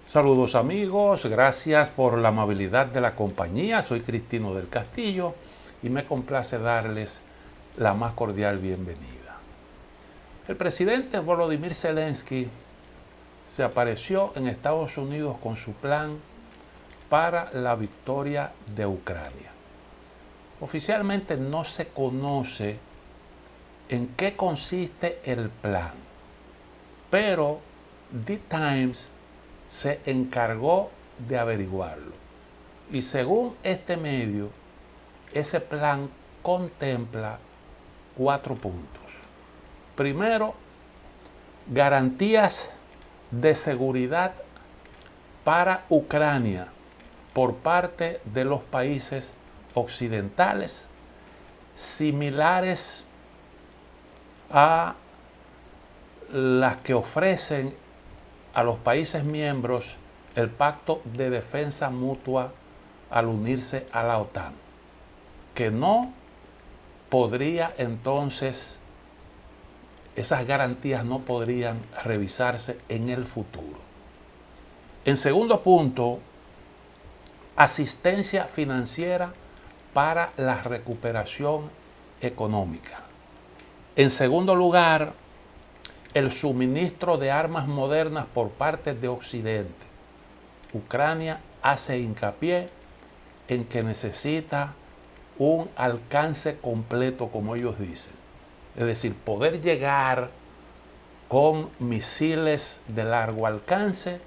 Saludos amigos, gracias por la amabilidad de la compañía. Soy Cristino del Castillo y me complace darles la más cordial bienvenida. El presidente Volodymyr Zelensky se apareció en Estados Unidos con su plan para la victoria de Ucrania. Oficialmente no se conoce en qué consiste el plan, pero The Times se encargó de averiguarlo. Y según este medio, ese plan contempla 4 puntos. Primero, garantías de seguridad para Ucrania por parte de los países occidentales, similares a las que ofrecen a los países miembros el Pacto de Defensa Mutua al unirse a la OTAN, que no podría entonces, esas garantías no podrían revisarse en el futuro. En segundo punto, asistencia financiera para la recuperación económica. En segundo lugar, el suministro de armas modernas por parte de Occidente. Ucrania hace hincapié en que necesita un alcance completo, como ellos dicen. Es decir, poder llegar con misiles de largo alcance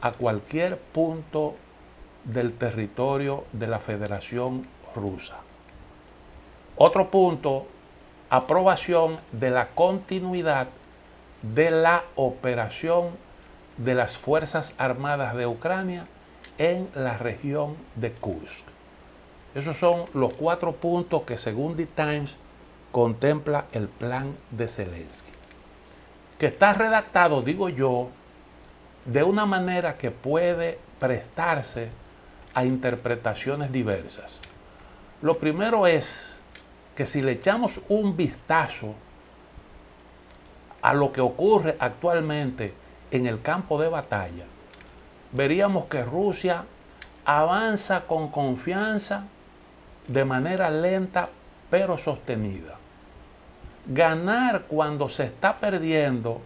a cualquier punto del territorio de la Federación Rusa. Otro punto, aprobación de la continuidad de la operación de las Fuerzas Armadas de Ucrania en la región de Kursk. Esos son los 4 puntos que según The Times contempla el plan de Zelensky, que está redactado, digo yo, de una manera que puede prestarse a interpretaciones diversas. Lo primero es que si le echamos un vistazo a lo que ocurre actualmente en el campo de batalla, veríamos que Rusia avanza con confianza de manera lenta pero sostenida. Ganar cuando se está perdiendo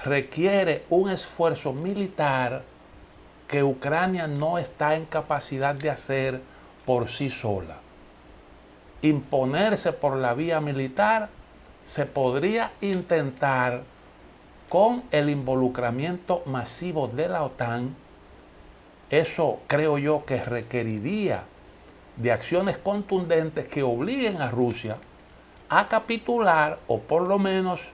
requiere un esfuerzo militar que Ucrania no está en capacidad de hacer por sí sola. Imponerse por la vía militar se podría intentar con el involucramiento masivo de la OTAN. Eso creo yo que requeriría de acciones contundentes que obliguen a Rusia a capitular o por lo menos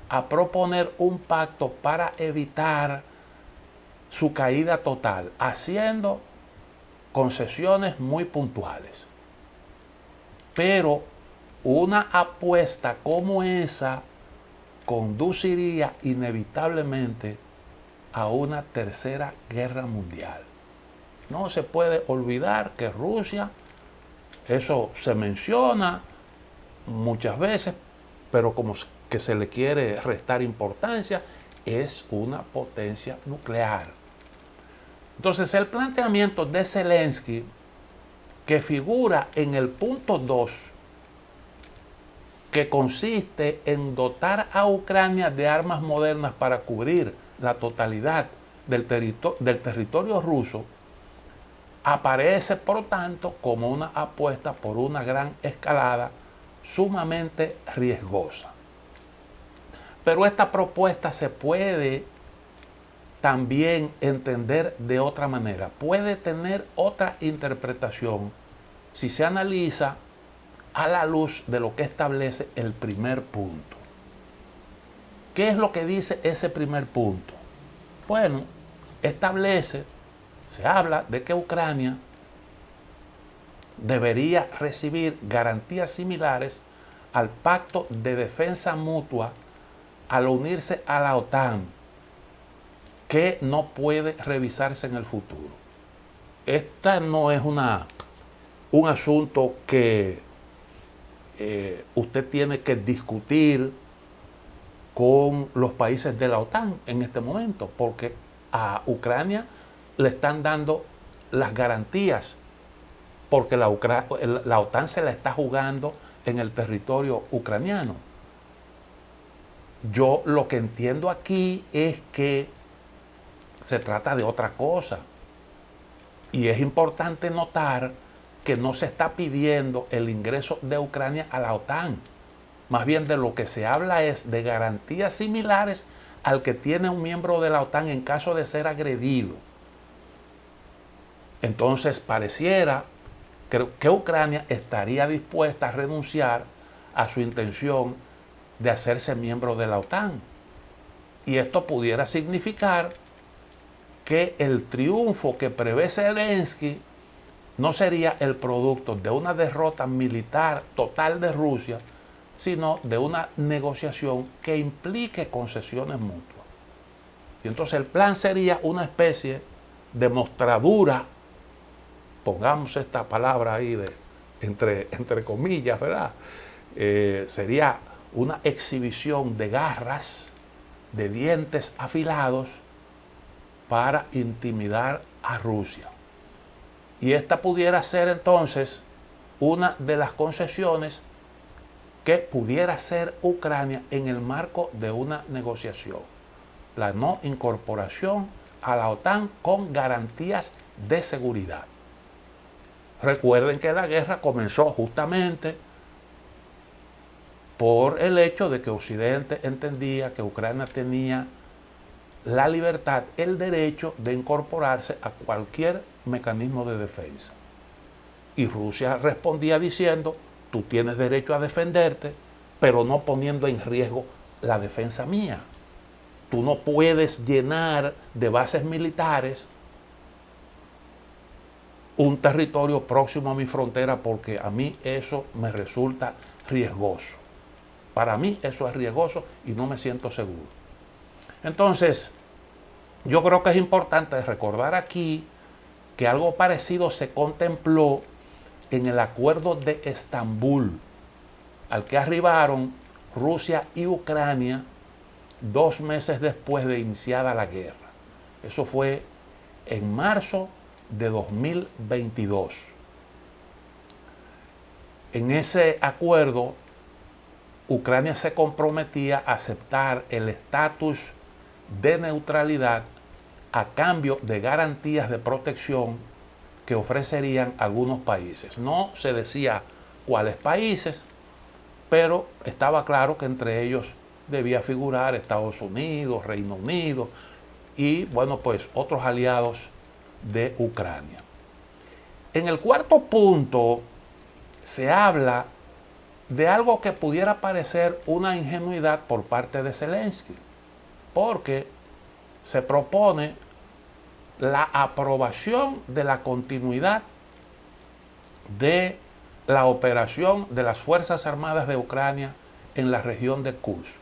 a proponer un pacto para evitar su caída total, haciendo concesiones muy puntuales. Pero una apuesta como esa conduciría inevitablemente a una tercera guerra mundial. No se puede olvidar que Rusia, eso se menciona muchas veces, pero como que se le quiere restar importancia, es una potencia nuclear. Entonces el planteamiento de Zelensky, que figura en el punto 2, que consiste en dotar a Ucrania de armas modernas para cubrir la totalidad del territorio ruso, aparece por tanto como una apuesta por una gran escalada sumamente riesgosa. Pero esta propuesta se puede también entender de otra manera, puede tener otra interpretación si se analiza a la luz de lo que establece el primer punto. ¿Qué es lo que dice ese primer punto? Bueno, se habla de que Ucrania debería recibir garantías similares al Pacto de Defensa Mutua al unirse a la OTAN, que no puede revisarse en el futuro. Esta no es un asunto que usted tiene que discutir con los países de la OTAN en este momento, porque a Ucrania le están dando las garantías, porque la OTAN se la está jugando en el territorio ucraniano. Yo lo que entiendo aquí es que se trata de otra cosa. Y es importante notar que no se está pidiendo el ingreso de Ucrania a la OTAN. Más bien de lo que se habla es de garantías similares al que tiene un miembro de la OTAN en caso de ser agredido. Entonces pareciera que Ucrania estaría dispuesta a renunciar a su intención de hacerse miembro de la OTAN. Y esto pudiera significar que el triunfo que prevé Zelensky no sería el producto de una derrota militar total de Rusia, sino de una negociación que implique concesiones mutuas. Y entonces el plan sería una especie de mostradura, pongamos esta palabra ahí entre comillas, ¿verdad? Sería una exhibición de garras, de dientes afilados, para intimidar a Rusia. Y esta pudiera ser entonces una de las concesiones que pudiera hacer Ucrania en el marco de una negociación. La no incorporación a la OTAN con garantías de seguridad. Recuerden que la guerra comenzó justamente por el hecho de que Occidente entendía que Ucrania tenía la libertad, el derecho de incorporarse a cualquier mecanismo de defensa. Y Rusia respondía diciendo, tú tienes derecho a defenderte, pero no poniendo en riesgo la defensa mía. Tú no puedes llenar de bases militares un territorio próximo a mi frontera porque a mí eso me resulta riesgoso. Para mí eso es riesgoso y no me siento seguro. Entonces, yo creo que es importante recordar aquí que algo parecido se contempló en el Acuerdo de Estambul, al que arribaron Rusia y Ucrania 2 meses después de iniciada la guerra. Eso fue en marzo de 2022. En ese acuerdo, Ucrania se comprometía a aceptar el estatus de neutralidad a cambio de garantías de protección que ofrecerían algunos países. No se decía cuáles países, pero estaba claro que entre ellos debía figurar Estados Unidos, Reino Unido y, bueno, pues otros aliados de Ucrania. En el cuarto punto se habla de algo que pudiera parecer una ingenuidad por parte de Zelensky, porque se propone la aprobación de la continuidad de la operación de las Fuerzas Armadas de Ucrania en la región de Kursk.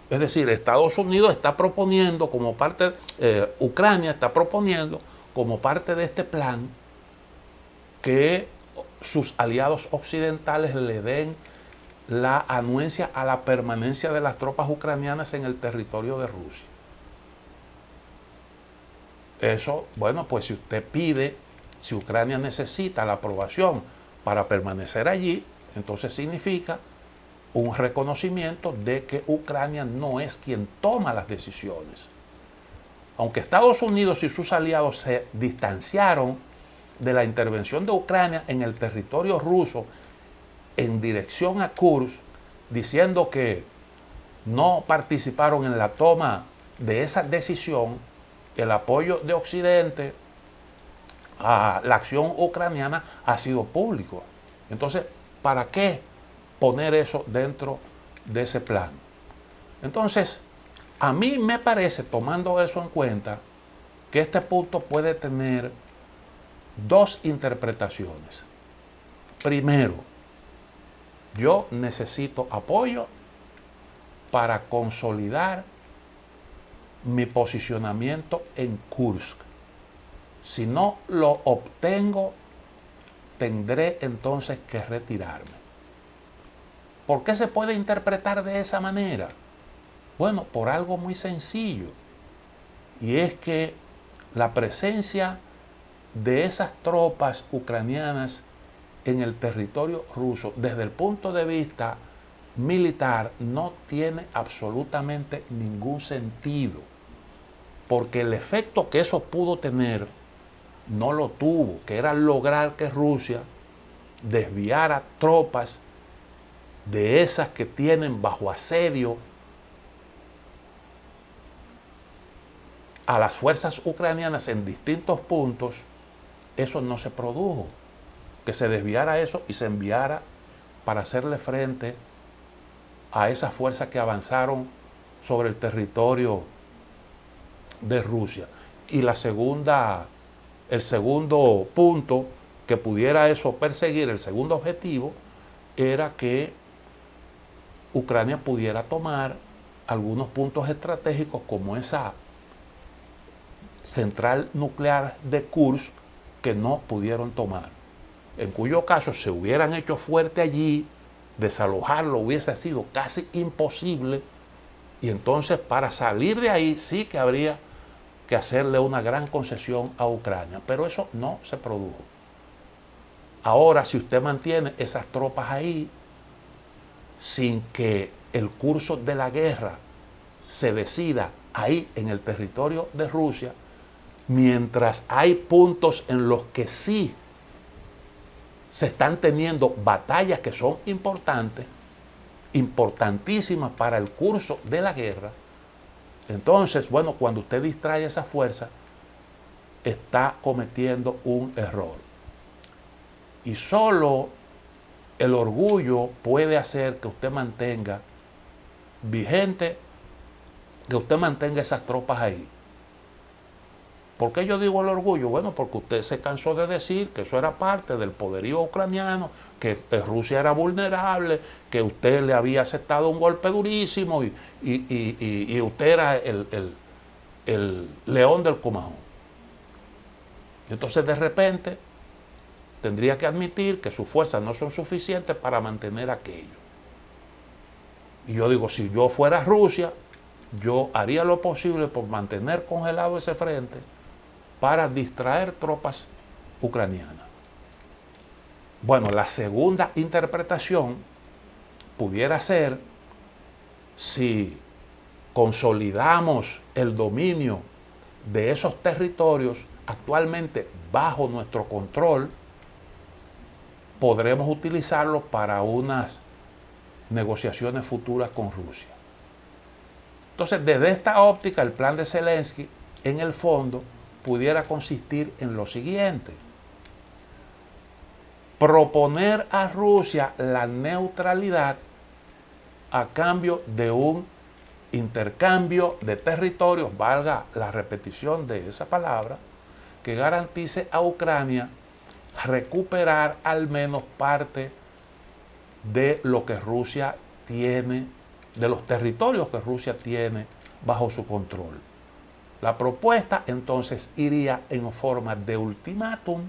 Es decir, Estados Unidos está proponiendo como parte, Ucrania está proponiendo como parte de este plan que sus aliados occidentales le den la anuencia a la permanencia de las tropas ucranianas en el territorio de Rusia. Eso, bueno, pues si usted pide, si Ucrania necesita la aprobación para permanecer allí, entonces significa un reconocimiento de que Ucrania no es quien toma las decisiones. Aunque Estados Unidos y sus aliados se distanciaron de la intervención de Ucrania en el territorio ruso en dirección a Kursk, diciendo que no participaron en la toma de esa decisión, el apoyo de Occidente a la acción ucraniana ha sido público. Entonces, ¿para qué poner eso dentro de ese plan? Entonces, a mí me parece, tomando eso en cuenta, que este punto puede tener 2 interpretaciones. Primero, yo necesito apoyo para consolidar mi posicionamiento en Kursk. Si no lo obtengo, tendré entonces que retirarme. ¿Por qué se puede interpretar de esa manera? Bueno, por algo muy sencillo. y es que la presencia de esas tropas ucranianas en el territorio ruso, desde el punto de vista militar, no tiene absolutamente ningún sentido, porque el efecto que eso pudo tener no lo tuvo, que era lograr que Rusia desviara tropas de esas que tienen bajo asedio a las fuerzas ucranianas en distintos puntos. Eso no se produjo, que se desviara eso y se enviara para hacerle frente a esas fuerzas que avanzaron sobre el territorio de Rusia. Y el segundo punto que pudiera eso perseguir, el segundo objetivo, era que Ucrania pudiera tomar algunos puntos estratégicos como esa central nuclear de Kursk que no pudieron tomar, en cuyo caso se hubieran hecho fuerte allí, desalojarlo hubiese sido casi imposible, y entonces para salir de ahí sí que habría que hacerle una gran concesión a Ucrania, pero eso no se produjo. Ahora, si usted mantiene esas tropas ahí sin que el curso de la guerra se decida ahí en el territorio de Rusia, mientras hay puntos en los que sí se están teniendo batallas que son importantes, importantísimas para el curso de la guerra, entonces, bueno, cuando usted distrae esa fuerza, está cometiendo un error. Y solo el orgullo puede hacer que usted mantenga vigente, que usted mantenga esas tropas ahí. ¿Por qué yo digo el orgullo? Bueno, porque usted se cansó de decir que eso era parte del poderío ucraniano, que Rusia era vulnerable, que usted le había aceptado un golpe durísimo y usted era el león del Comahón. Y entonces de repente tendría que admitir que sus fuerzas no son suficientes para mantener aquello. Y yo digo, si yo fuera Rusia, yo haría lo posible por mantener congelado ese frente para distraer tropas ucranianas. Bueno, la segunda interpretación pudiera ser, si consolidamos el dominio de esos territorios actualmente bajo nuestro control, podremos utilizarlos para unas negociaciones futuras con Rusia. Entonces, desde esta óptica, el plan de Zelensky, en el fondo, pudiera consistir en lo siguiente: proponer a Rusia la neutralidad a cambio de un intercambio de territorios, valga la repetición de esa palabra, que garantice a Ucrania recuperar al menos parte de lo que Rusia tiene, de los territorios que Rusia tiene bajo su control. La propuesta entonces iría en forma de ultimátum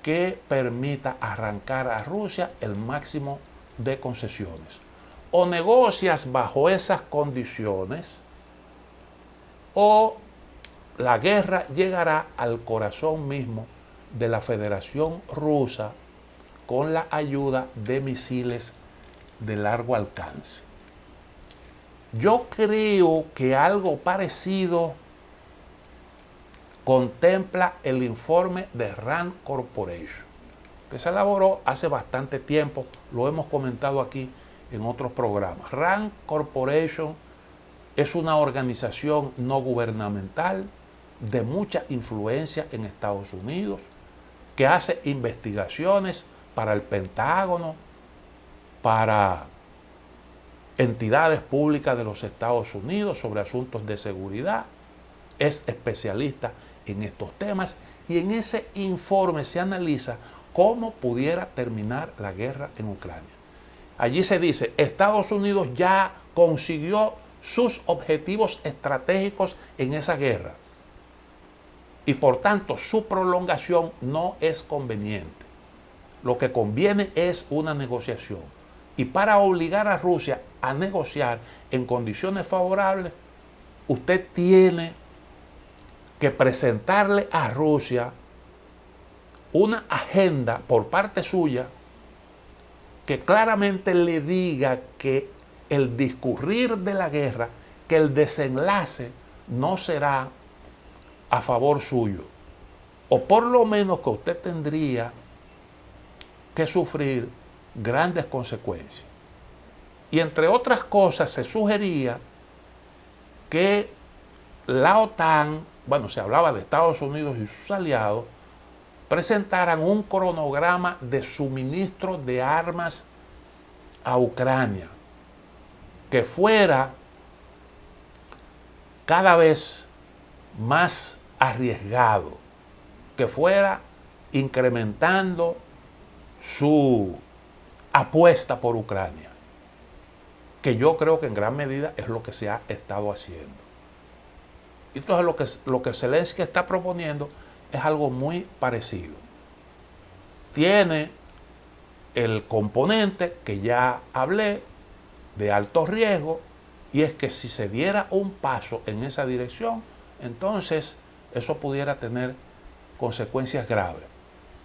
que permita arrancar a Rusia el máximo de concesiones. O negocias bajo esas condiciones, o la guerra llegará al corazón mismo de la Federación Rusa con la ayuda de misiles de largo alcance. Yo creo que algo parecido contempla el informe de Rand Corporation, que se elaboró hace bastante tiempo, lo hemos comentado aquí en otros programas. Rand Corporation es una organización no gubernamental de mucha influencia en Estados Unidos, que hace investigaciones para el Pentágono, para entidades públicas de los Estados Unidos sobre asuntos de seguridad. Es especialista en estos temas, y en ese informe se analiza cómo pudiera terminar la guerra en Ucrania. Allí se dice, Estados Unidos ya consiguió sus objetivos estratégicos en esa guerra y por tanto su prolongación no es conveniente. Lo que conviene es una negociación. Y para obligar a Rusia a negociar en condiciones favorables, usted tiene que presentarle a Rusia una agenda por parte suya que claramente le diga que el discurrir de la guerra, que el desenlace no será a favor suyo, o por lo menos que usted tendría que sufrir grandes consecuencias. Y entre otras cosas se sugería que la OTAN, bueno, se hablaba de Estados Unidos y sus aliados, presentaran un cronograma de suministro de armas a Ucrania que fuera cada vez más arriesgado, que fuera incrementando su apuesta por Ucrania, que yo creo que en gran medida es lo que se ha estado haciendo. Entonces lo que Zelensky está proponiendo es algo muy parecido. Tiene el componente que ya hablé de alto riesgo, y es que si se diera un paso en esa dirección, entonces eso pudiera tener consecuencias graves.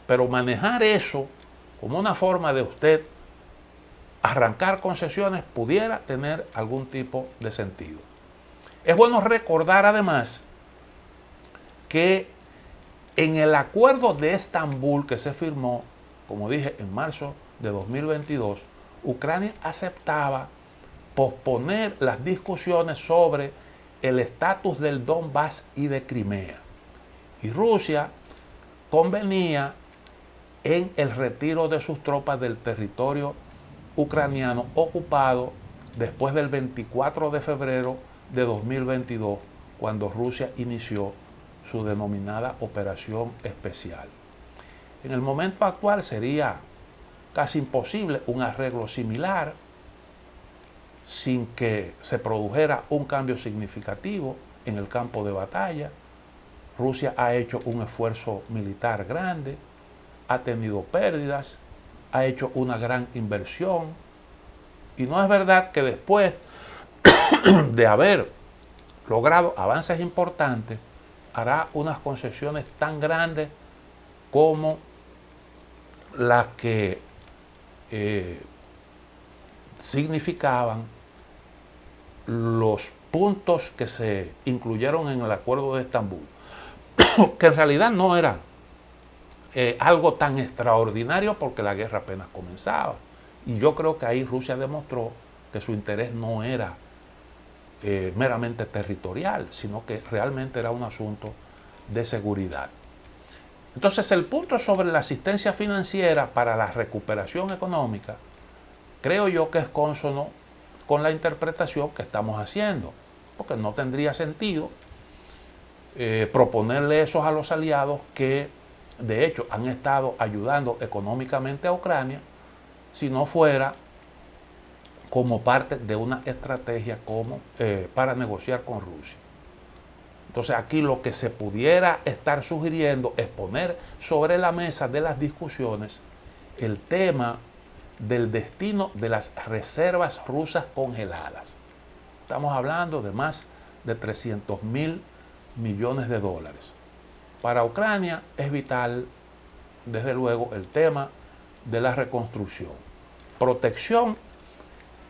Pero manejar eso como una forma de usted arrancar concesiones pudiera tener algún tipo de sentido. Es bueno recordar además que en el acuerdo de Estambul que se firmó, como dije, en marzo de 2022, Ucrania aceptaba posponer las discusiones sobre el estatus del Donbass y de Crimea. Y Rusia convenía en el retiro de sus tropas del territorio ucraniano ocupado después del 24 de febrero de 2022, cuando Rusia inició su denominada operación especial. En el momento actual sería casi imposible un arreglo similar sin que se produjera un cambio significativo en el campo de batalla. Rusia ha hecho un esfuerzo militar grande, ha tenido pérdidas, ha hecho una gran inversión, y no es verdad que después de haber logrado avances importantes, hará unas concesiones tan grandes como las que significaban los puntos que se incluyeron en el acuerdo de Estambul, que en realidad no era algo tan extraordinario porque la guerra apenas comenzaba. Y yo creo que ahí Rusia demostró que su interés no era meramente territorial, sino que realmente era un asunto de seguridad. Entonces, el punto sobre la asistencia financiera para la recuperación económica, creo yo que es cónsono con la interpretación que estamos haciendo, porque no tendría sentido proponerle eso a los aliados que de hecho han estado ayudando económicamente a Ucrania, si no fuera como parte de una estrategia para negociar con Rusia. Entonces aquí lo que se pudiera estar sugiriendo es poner sobre la mesa de las discusiones el tema del destino de las reservas rusas congeladas. Estamos hablando de más de 300.000 millones de dólares. Para Ucrania es vital, desde luego, el tema de la reconstrucción. Protección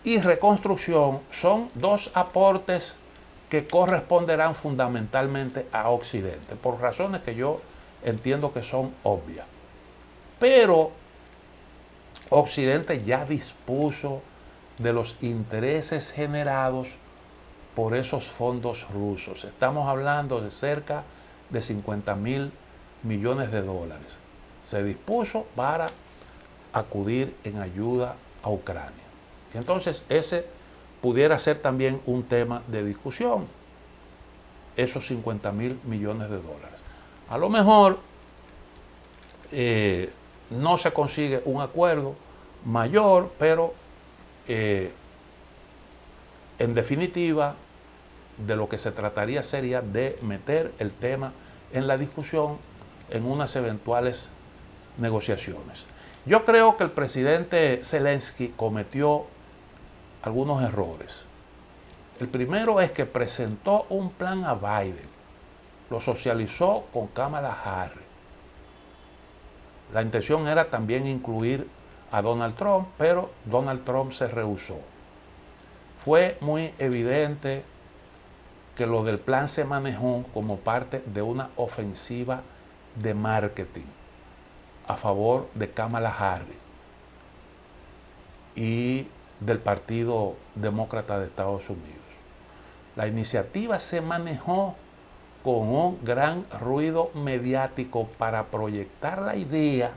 y reconstrucción son dos aportes que corresponderán fundamentalmente a Occidente, por razones que yo entiendo que son obvias. Pero Occidente ya dispuso de los intereses generados por esos fondos rusos. Estamos hablando de cerca de 50.000 millones de dólares. Se dispuso para acudir en ayuda a Ucrania. Y entonces ese pudiera ser también un tema de discusión, esos 50.000 millones de dólares. A lo mejor no se consigue un acuerdo mayor, pero en definitiva de lo que se trataría sería de meter el tema en la discusión en unas eventuales negociaciones. Yo creo que el presidente Zelensky cometió algunos errores. El primero es que presentó un plan a Biden lo socializó con Kamala Harris. La intención era también incluir a Donald Trump, pero Donald Trump se rehusó. Fue muy evidente que lo del plan se manejó como parte de una ofensiva de marketing a favor de Kamala Harris y del Partido Demócrata de Estados Unidos. La iniciativa se manejó con un gran ruido mediático para proyectar la idea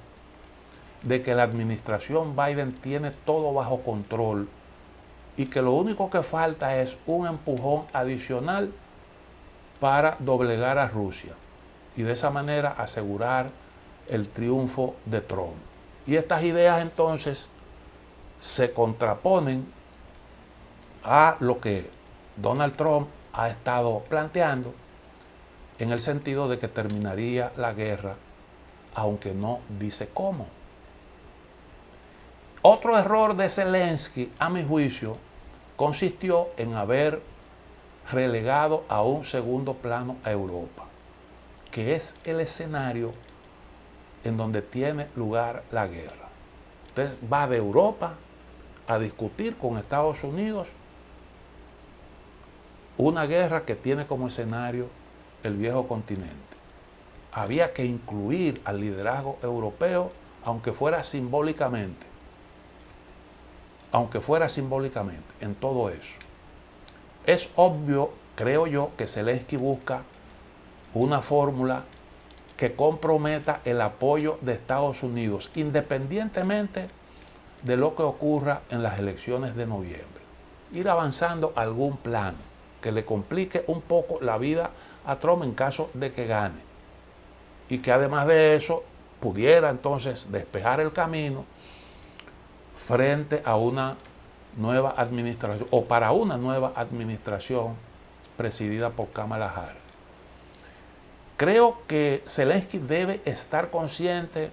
de que la administración Biden tiene todo bajo control y que lo único que falta es un empujón adicional para doblegar a Rusia y de esa manera asegurar el triunfo de Trump. Y estas ideas entonces se contraponen a lo que Donald Trump ha estado planteando en el sentido de que terminaría la guerra, aunque no dice cómo. Otro error de Zelensky, a mi juicio, consistió en haber relegado a un segundo plano a Europa, que es el escenario en donde tiene lugar la guerra. Entonces va de Europa a discutir con Estados Unidos una guerra que tiene como escenario el viejo continente. Había que incluir al liderazgo europeo, aunque fuera simbólicamente, en todo eso. Es obvio, creo yo, que Zelensky busca una fórmula que comprometa el apoyo de Estados Unidos, independientemente de lo que ocurra en las elecciones de noviembre. Ir avanzando a algún plano que le complique un poco la vida a Trump en caso de que gane. Y que además de eso pudiera entonces despejar el camino frente a una nueva administración o para una nueva administración presidida por Kamala Harris. Creo que Zelensky debe estar consciente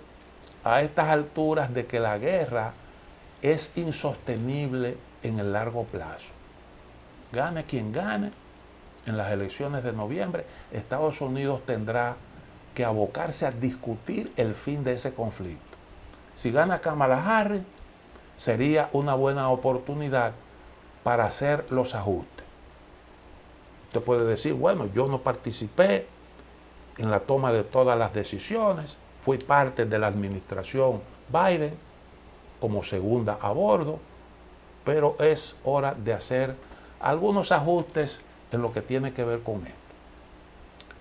a estas alturas de que la guerra es insostenible en el largo plazo. Gane quien gane en las elecciones de noviembre, Estados Unidos tendrá que abocarse a discutir el fin de ese conflicto. Si gana Kamala Harris, sería una buena oportunidad para hacer los ajustes. Usted puede decir, bueno, yo no participé en la toma de todas las decisiones, fui parte de la administración Biden como segunda a bordo, pero es hora de hacer algunos ajustes en lo que tiene que ver con esto.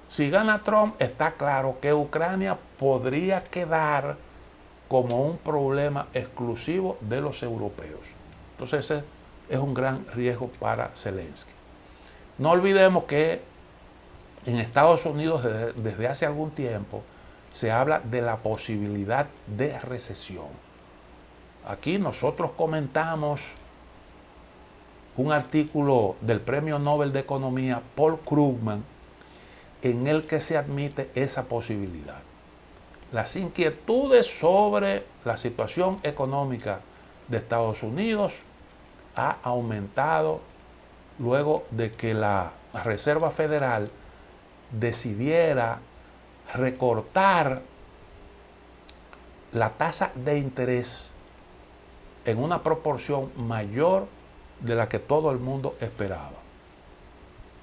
Si gana Trump, está claro que Ucrania podría quedar como un problema exclusivo de los europeos. Entonces ese es un gran riesgo para Zelensky. No olvidemos que en Estados Unidos desde hace algún tiempo se habla de la posibilidad de recesión. Aquí nosotros comentamos un artículo del Premio Nobel de Economía Paul Krugman en el que se admite esa posibilidad. Las inquietudes sobre la situación económica de Estados Unidos ha aumentado luego de que la Reserva Federal decidiera recortar la tasa de interés en una proporción mayor de la que todo el mundo esperaba.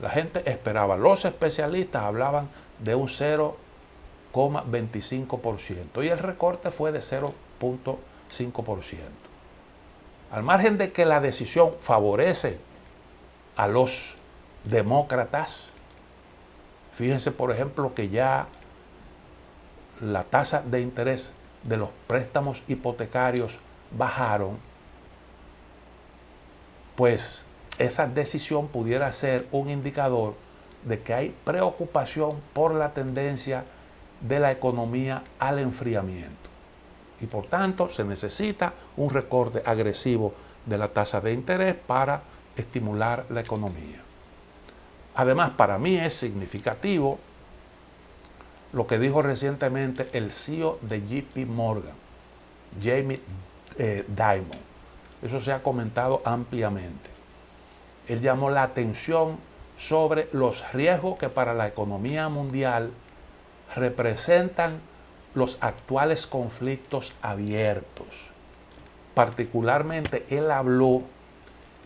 La gente esperaba, los especialistas hablaban de un 0,25% y el recorte fue de 0,5%. Al margen de que la decisión favorece a los demócratas, fíjense por ejemplo que ya la tasa de interés de los préstamos hipotecarios bajaron, pues esa decisión pudiera ser un indicador de que hay preocupación por la tendencia de la economía al enfriamiento. Y por tanto se necesita un recorte agresivo de la tasa de interés para estimular la economía. Además, para mí es significativo lo que dijo recientemente el CEO de JP Morgan, Jamie Dimon. Eso se ha comentado ampliamente. Él llamó la atención sobre los riesgos que para la economía mundial representan los actuales conflictos abiertos. Particularmente, él habló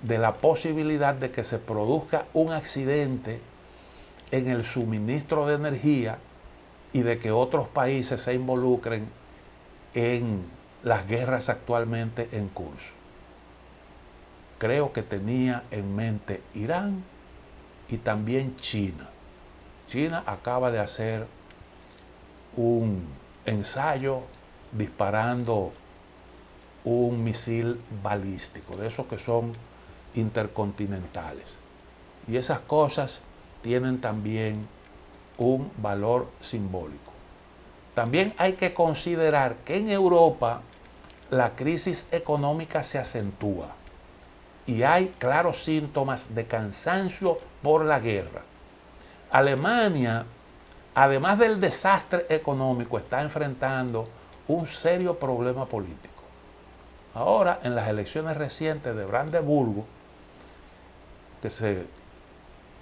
de la posibilidad de que se produzca un accidente en el suministro de energía y de que otros países se involucren en las guerras actualmente en curso. Creo que tenía en mente Irán y también China. China acaba de hacer un ensayo disparando un misil balístico, de esos que son intercontinentales. Y esas cosas tienen también un valor simbólico. También hay que considerar que en Europa la crisis económica se acentúa y hay claros síntomas de cansancio por la guerra. Alemania, además del desastre económico, está enfrentando un serio problema político. Ahora, en las elecciones recientes de Brandeburgo, que se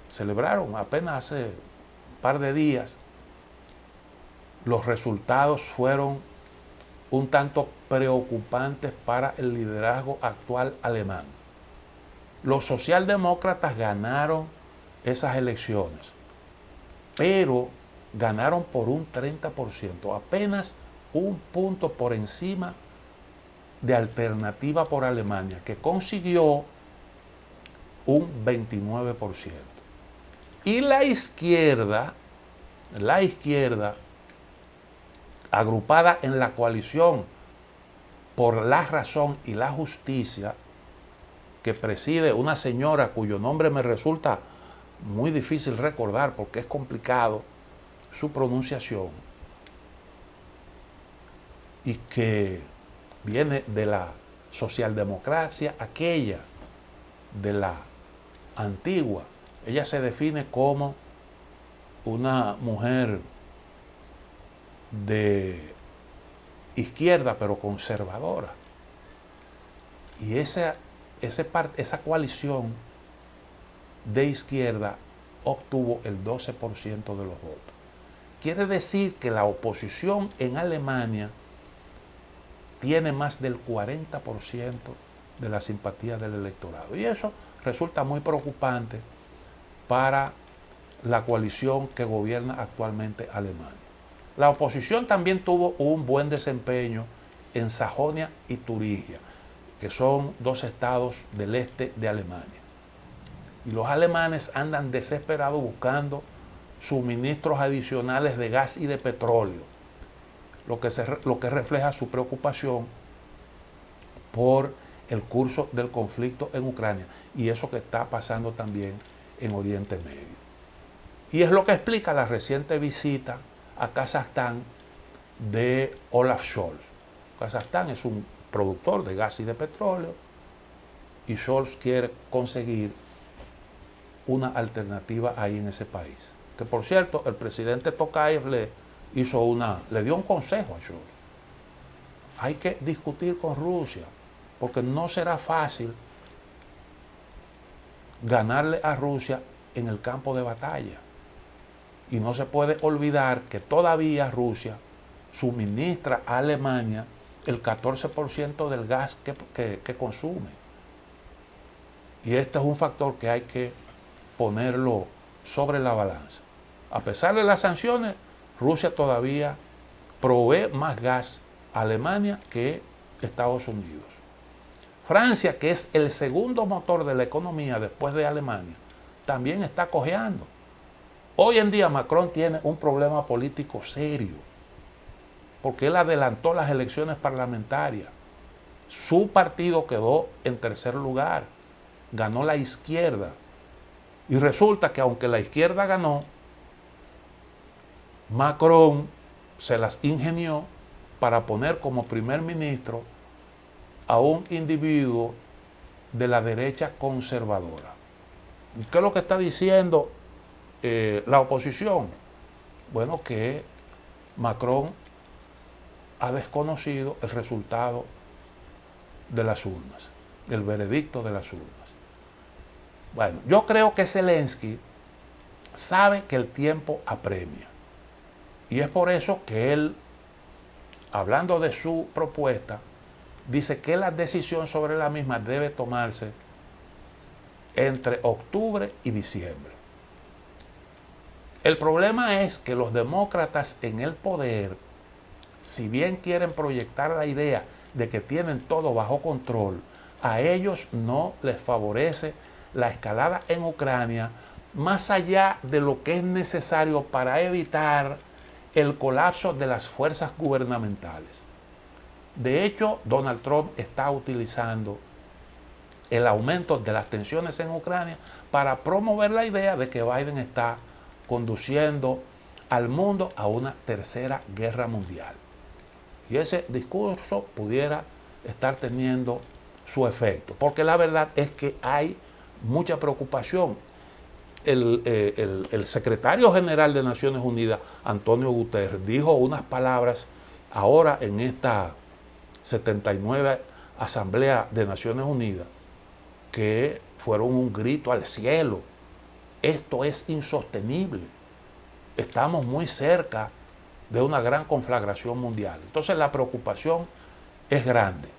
celebraron apenas hace un par de días, los resultados fueron un tanto preocupantes para el liderazgo actual alemán. Los socialdemócratas ganaron esas elecciones, pero ganaron por un 30%, apenas un punto por encima de Alternativa por Alemania, que consiguió un 29%. Y la izquierda, agrupada en la coalición por la razón y la justicia, que preside una señora cuyo nombre me resulta muy difícil recordar porque es complicado su pronunciación, y que viene de la socialdemocracia aquella, de la antigua. Ella se define como una mujer de izquierda pero conservadora. Y esa coalición de izquierda obtuvo el 12% de los votos. Quiere decir que la oposición en Alemania tiene más del 40% de la simpatía del electorado. Y eso resulta muy preocupante para la coalición que gobierna actualmente Alemania. La oposición también tuvo un buen desempeño en Sajonia y Turingia, que son dos estados del este de Alemania. Y los alemanes andan desesperados buscando suministros adicionales de gas y de petróleo, lo que refleja su preocupación por el curso del conflicto en Ucrania y eso que está pasando también en Oriente Medio. Y es lo que explica la reciente visita a Kazajstán de Olaf Scholz. Kazajstán es un productor de gas y de petróleo y Scholz quiere conseguir una alternativa ahí en ese país. Que por cierto, el presidente Tokayev le dio un consejo a Scholz. Hay que discutir con Rusia, porque no será fácil ganarle a Rusia en el campo de batalla. Y no se puede olvidar que todavía Rusia suministra a Alemania el 14% del gas que consume. Y este es un factor que hay que ponerlo sobre la balanza. A pesar de las sanciones, Rusia todavía provee más gas a Alemania que Estados Unidos. Francia, que es el segundo motor de la economía después de Alemania, también está cojeando. Hoy en día Macron tiene un problema político serio, porque él adelantó las elecciones parlamentarias. Su partido quedó en tercer lugar, ganó la izquierda. Y resulta que aunque la izquierda ganó, Macron se las ingenió para poner como primer ministro a un individuo de la derecha conservadora. ¿Y qué es lo que está diciendo la oposición? Bueno, que Macron ha desconocido el resultado de las urnas, el veredicto de las urnas. Bueno, yo creo que Zelensky sabe que el tiempo apremia. Y es por eso que él, hablando de su propuesta, dice que la decisión sobre la misma debe tomarse entre octubre y diciembre. El problema es que los demócratas en el poder, si bien quieren proyectar la idea de que tienen todo bajo control, a ellos no les favorece la escalada en Ucrania más allá de lo que es necesario para evitar el colapso de las fuerzas gubernamentales. De hecho, Donald Trump está utilizando el aumento de las tensiones en Ucrania para promover la idea de que Biden está conduciendo al mundo a una tercera guerra mundial. Y ese discurso pudiera estar teniendo su efecto, porque la verdad es que hay mucha preocupación. El secretario general de Naciones Unidas, Antonio Guterres, dijo unas palabras ahora en esta 79 Asamblea de Naciones Unidas que fueron un grito al cielo. Esto es insostenible. Estamos muy cerca de una gran conflagración mundial. Entonces la preocupación es grande.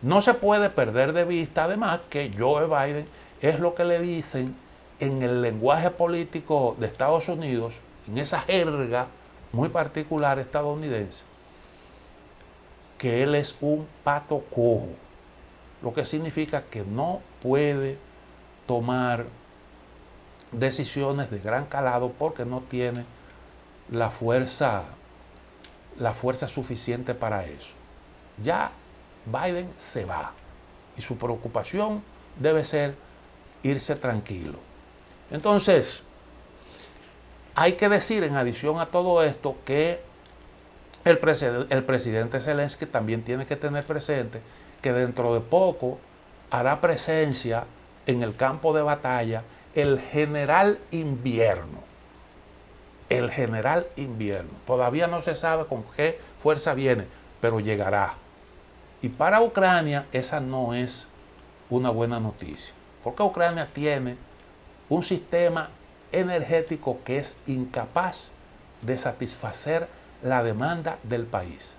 No se puede perder de vista, además, que Joe Biden es lo que le dicen en el lenguaje político de Estados Unidos, en esa jerga muy particular estadounidense, que él es un pato cojo, lo que significa que no puede tomar decisiones de gran calado porque no tiene la fuerza suficiente para eso. Ya Biden se va y su preocupación debe ser irse tranquilo. Entonces, hay que decir en adición a todo esto que el presidente Zelensky también tiene que tener presente que dentro de poco hará presencia en el campo de batalla el general invierno. El general invierno. Todavía no se sabe con qué fuerza viene, pero llegará. Y para Ucrania esa no es una buena noticia, porque Ucrania tiene un sistema energético que es incapaz de satisfacer la demanda del país.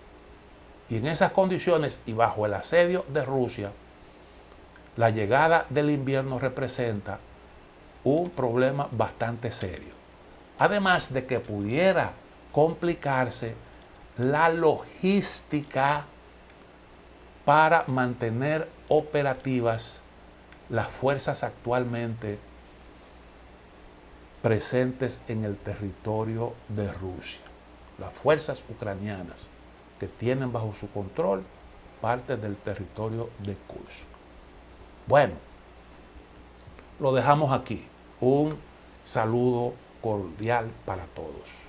Y en esas condiciones y bajo el asedio de Rusia, la llegada del invierno representa un problema bastante serio. Además de que pudiera complicarse la logística para mantener operativas las fuerzas actualmente presentes en el territorio de Rusia. Las fuerzas ucranianas que tienen bajo su control parte del territorio de Kursk. Bueno, lo dejamos aquí. Un saludo cordial para todos.